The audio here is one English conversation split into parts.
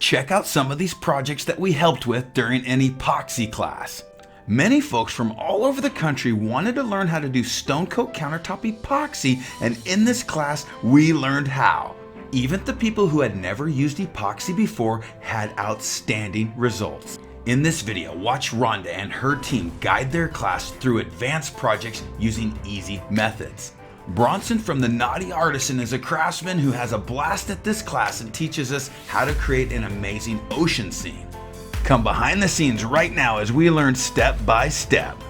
check out some of these projects that we helped with during an epoxy class. Many folks from all over the country wanted to learn how to do Stone Coat Countertop epoxy, and in this class we learned how. Even the people who had never used epoxy before had outstanding results. In this video, watch Rhonda and her team guide their class through advanced projects using easy methods. Bronson from the Naughty Artisan is a craftsman who has a blast at this class and teaches us how to create an amazing ocean scene. Come behind the scenes right now as we learn step by step.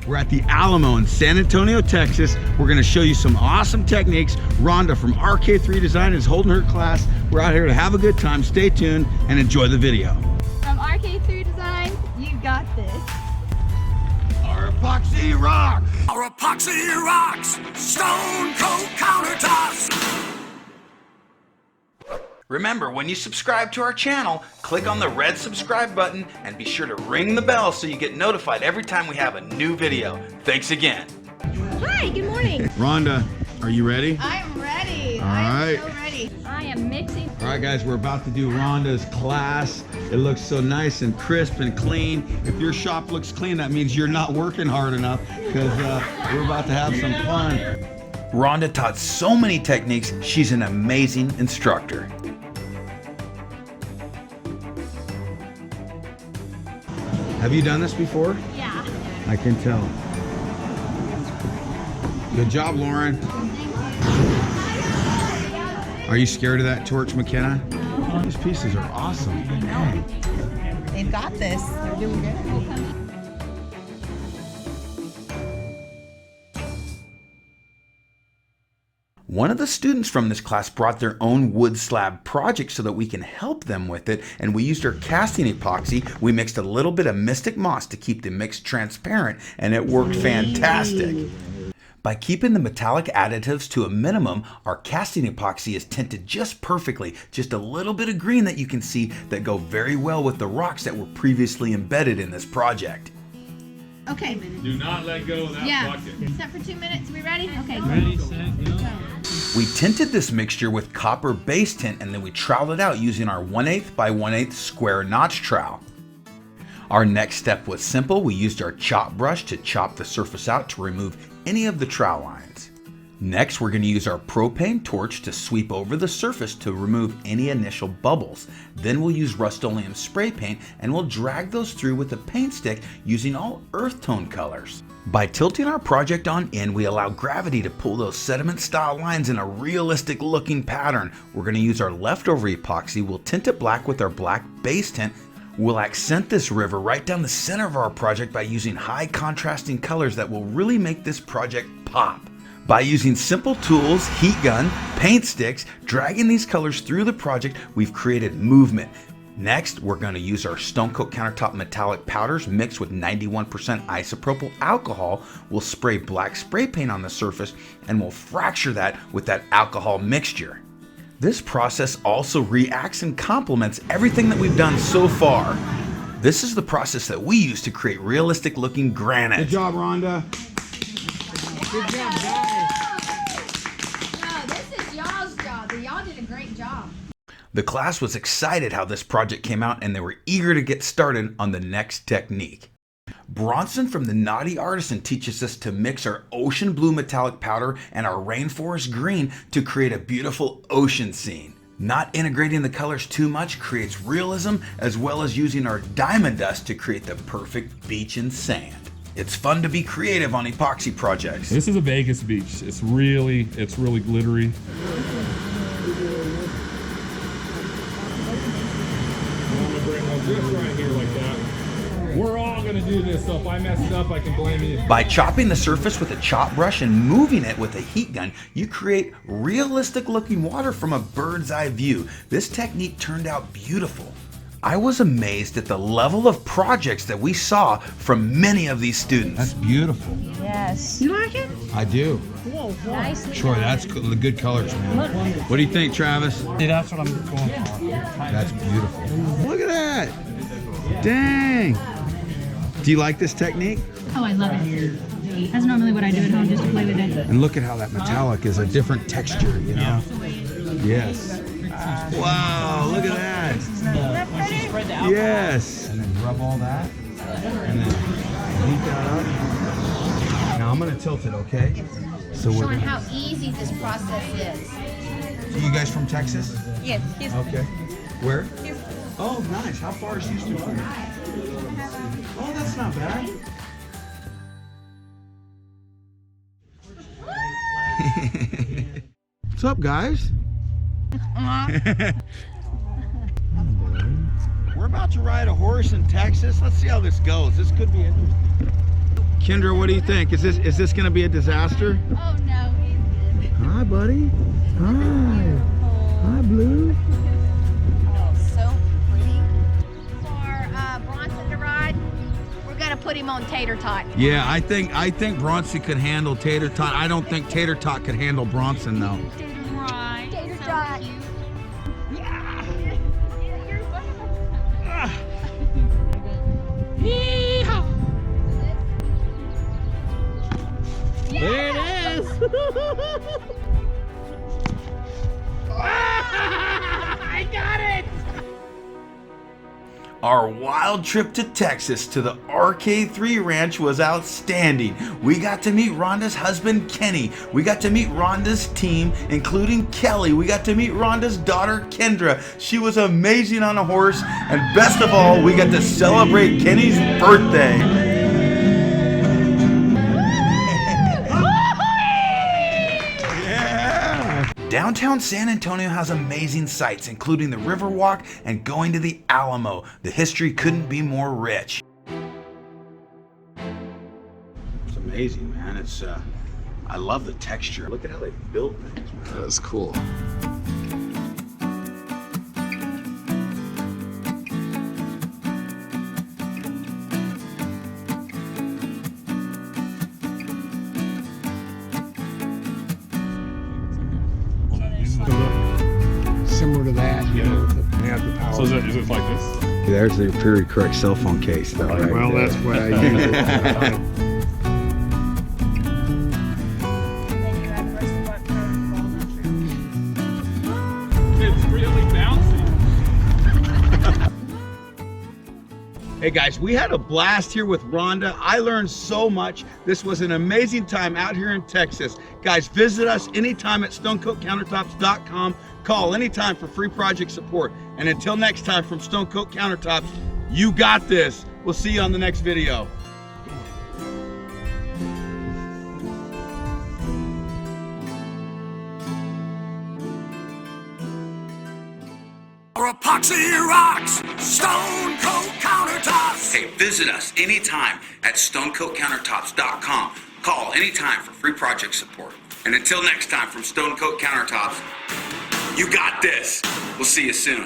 We're at the Alamo in San Antonio, Texas. We're gonna show you some awesome techniques. Rhonda from RK3 Designs is holding her class. We're out here to have a good time. Stay tuned and enjoy the video. From RK3 Designs, you got this. Our epoxy rocks! Our epoxy rocks! Stone Coat Countertops! Remember, when you subscribe to our channel, click on the red subscribe button and be sure to ring the bell so you get notified every time we have a new video. Thanks again. Hi, good morning. Rhonda, are you ready? I am ready. All I right. am so ready. I am mixing. All right, guys, we're about to do Rhonda's class. It looks so nice and crisp and clean. If your shop looks clean, that means you're not working hard enough, because we're about to have some fun. Rhonda taught so many techniques. She's an amazing instructor. Have you done this before? Yeah. I can tell. Good job, Lauren. Are you scared of that torch, McKenna? These pieces are awesome. They've got this. They're doing good. One of the students from this class brought their own wood slab project so that we can help them with it, and we used our casting epoxy. We mixed a little bit of Mystic Moss to keep the mix transparent, and it worked fantastic. By keeping the metallic additives to a minimum, our casting epoxy is tinted just perfectly, just a little bit of green that you can see that go very well with the rocks that were previously embedded in this project. Okay. Do not let go of that bucket. Set for 2 minutes. We ready? Okay. Ready, set, go. We tinted this mixture with copper base tint, and then we troweled it out using our 1/8 by 1/8 square notch trowel. Our next step was simple. We used our chop brush to chop the surface out to remove any of the trowel lines. Next, we're going to use our propane torch to sweep over the surface to remove any initial bubbles. Then we'll use Rust-Oleum spray paint and we'll drag those through with a paint stick using all earth tone colors. By tilting our project on in, we allow gravity to pull those sediment style lines in a realistic looking pattern. We're going to use our leftover epoxy. We'll tint it black with our black base tint. We'll accent this river right down the center of our project by using high contrasting colors that will really make this project pop. By using simple tools, heat gun, paint sticks, dragging these colors through the project, we've created movement. Next, we're going to use our Stone Coat Countertop metallic powders mixed with 91% isopropyl alcohol. We'll spray black spray paint on the surface and we'll fracture that with that alcohol mixture. This process also reacts and complements everything that we've done so far. This is the process that we use to create realistic looking granite. Good job, Rhonda. Good job, guys. No, this is y'all's job. Y'all did a great job. The class was excited how this project came out and they were eager to get started on the next technique. Bronson from the Naughty Artisan teaches us to mix our ocean blue metallic powder and our rainforest green to create a beautiful ocean scene. Not integrating the colors too much creates realism, as well as using our diamond dust to create the perfect beach and sand. It's fun to be creative on epoxy projects. This is a Vegas beach. It's really glittery. Just right here like that. We're all gonna do this, so if I mess it up, I can blame you. By chopping the surface with a chop brush and moving it with a heat gun, you create realistic looking water from a bird's eye view. This technique turned out beautiful. I was amazed at the level of projects that we saw from many of these students. That's beautiful. Yes. You like it? I do. Nicely Troy, that's good colors, man. What do you think, Travis? See, that's what I'm going for. That's beautiful. Look at that. Dang. Do you like this technique? Oh, I love it. That's normally what I do at home, just to play with it. And look at how that metallic is a different texture, you know? Yes. Wow, look at that. Yes. And then rub all that. And then heat that up. Now I'm gonna tilt it, okay? So we're Showing gonna... how easy this process is. So you guys from Texas? Yes, he's Okay. Where? Houston. Oh, nice. How far is Houston from you? Oh, that's not bad. What's up, guys? We're about to ride a horse in Texas. Let's see how this goes. This could be interesting. Kendra, what do you think? Is this going to be a disaster? Oh no, he's good. Hi, buddy. Hi. Hi, Blue. Oh, so pretty. For Bronson to ride, we're gonna put him on Tater Tot. Yeah, I think Bronson could handle Tater Tot. I don't think Tater Tot could handle Bronson though. Right. Tater Tot. There it is. I got it. Our wild trip to Texas to the RK3 Ranch was outstanding. We got to meet Rhonda's husband, Kenny. We got to meet Rhonda's team, including Kelly. We got to meet Rhonda's daughter, Kendra. She was amazing on a horse. And best of all, we got to celebrate Kenny's birthday. Downtown San Antonio has amazing sights, including the Riverwalk and going to the Alamo. The history couldn't be more rich. It's amazing, man. I love the texture. Look at how they built things, man. That's cool. Similar to that, you know, they have the power. So is it like this? There's the very correct cell phone case. Though, right Well, there. that's what I use it. It's really bouncy. Hey guys, we had a blast here with Rhonda. I learned so much. This was an amazing time out here in Texas. Guys, visit us anytime at stonecoatcountertops.com. Call anytime for free project support. And until next time from Stone Coat Countertops, you got this. We'll see you on the next video. Or epoxy rocks, Stone Coat Countertops. Hey, visit us anytime at stonecoatcountertops.com. Call anytime for free project support. And until next time from Stone Coat Countertops, you got this. We'll see you soon.